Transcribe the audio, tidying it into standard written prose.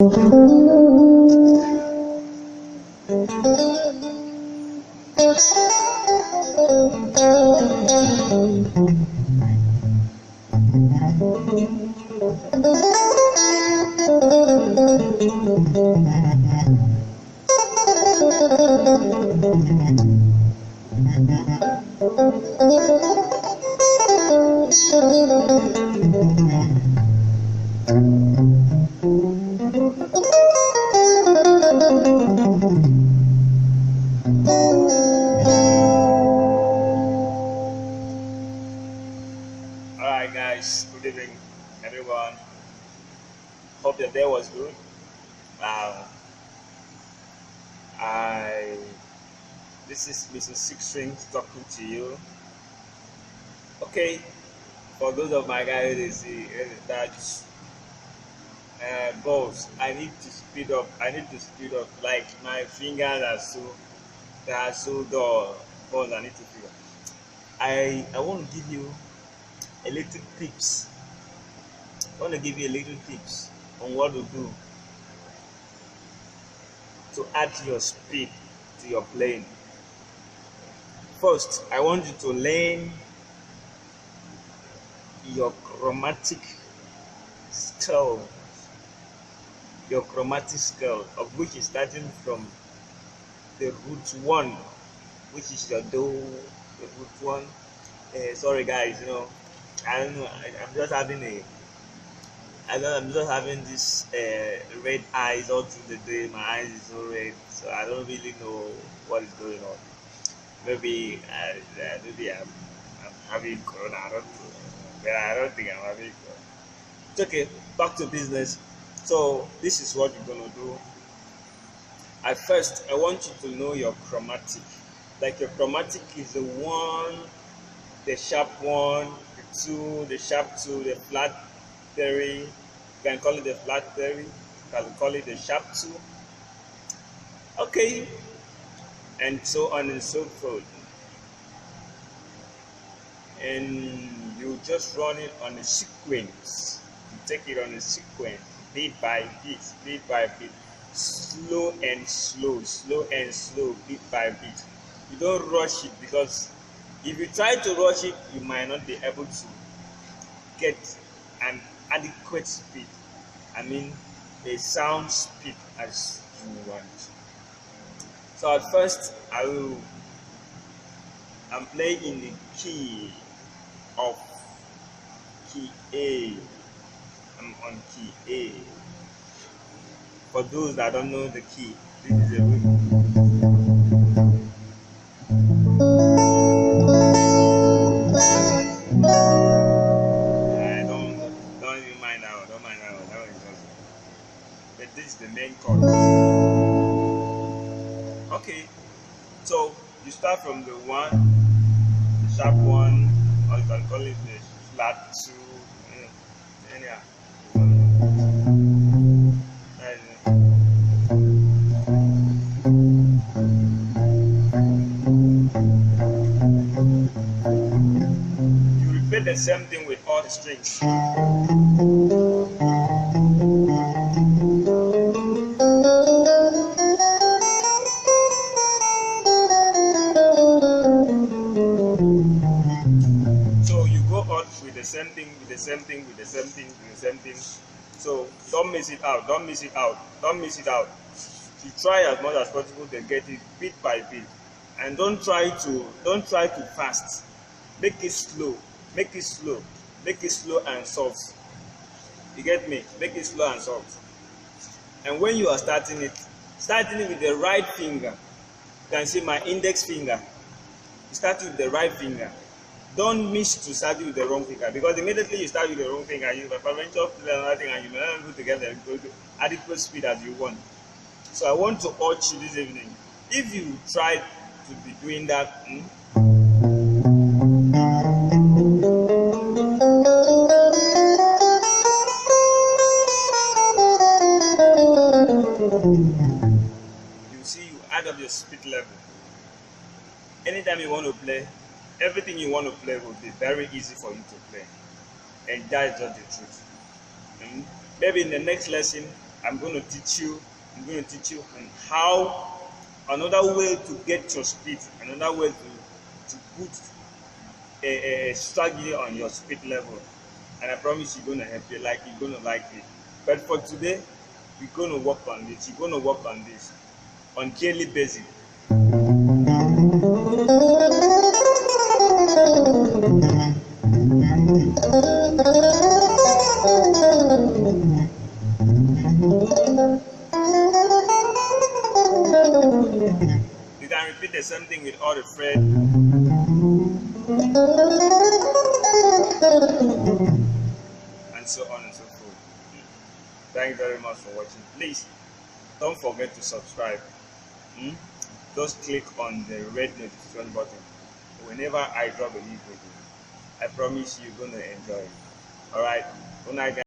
Alright guys, good evening everyone. Hope your day was good. Um, I This is Mr. Six Strings talking to you. Okay, for those of my guys they see that goals, I need to speed up. Like my fingers are so dull. Balls I need to speed up. I want to give you a little tips. I want to give you a little tips on what to do to add your speed to your playing. First, I want you to learn your chromatic scale, of which is starting from the root one, which is your do, the root one. Sorry guys, I don't know. I'm just having I'm just having this red eyes all through the day. My eyes is so red, so I don't really know what is going on. Maybe I'm having corona. I don't know, but I don't think I'm having corona. It's okay. Back to business. So this is what you're gonna do. At first, I want you to know your chromatic. Like your chromatic is the one, the sharp one, the two, the sharp two, the flat three. You can call it the flat three. You can call it the sharp two. Okay, and so on and so forth. And you just run it on a sequence. You take it on a sequence, bit by bit, slow and slow, bit by bit. You don't rush it, because if you try to rush it, you might not be able to get an adequate speed. I mean, a sound speed as you want. So at first, I'm playing in the key of key A. I'm on key A. For those that don't know the key, this is a don't even mind now. Don't mind now. That one is just. But this is the main chord. Okay, so you start from the one, the sharp one, or you can call it the flat two. Anyhow. You repeat the same thing with all the strings. The same thing. So don't miss it out. You try as much as possible to get it bit by bit, and don't try to fast. Make it slow and soft. You get me? Make it slow and soft. And when you are starting it with the right finger. You can see my index finger. You start with the right finger. Don't miss to start with the wrong finger, because immediately you start with the wrong finger, you will play another thing, and you may not be able to get the adequate speed as you want. So I want to urge you this evening, if you try to be doing that, you see, you add up your speed level. Anytime you want to play, everything you want to play will be very easy for you to play. And that is just the truth. Maybe in the next lesson, I'm going to teach you. I'm going to teach you on how another way to get your speed, another way to put a strategy on your speed level. And I promise you're going to help you. Like you're going to like it. But for today, we're going to work on this. You're going to work on this on daily basis. You can repeat the same thing with all the frets, and so on and so forth. Thank you very much for watching. Please don't forget to subscribe. Just click on the red notification button whenever I drop a new video. I promise you're gonna enjoy it. Alright, good night guys.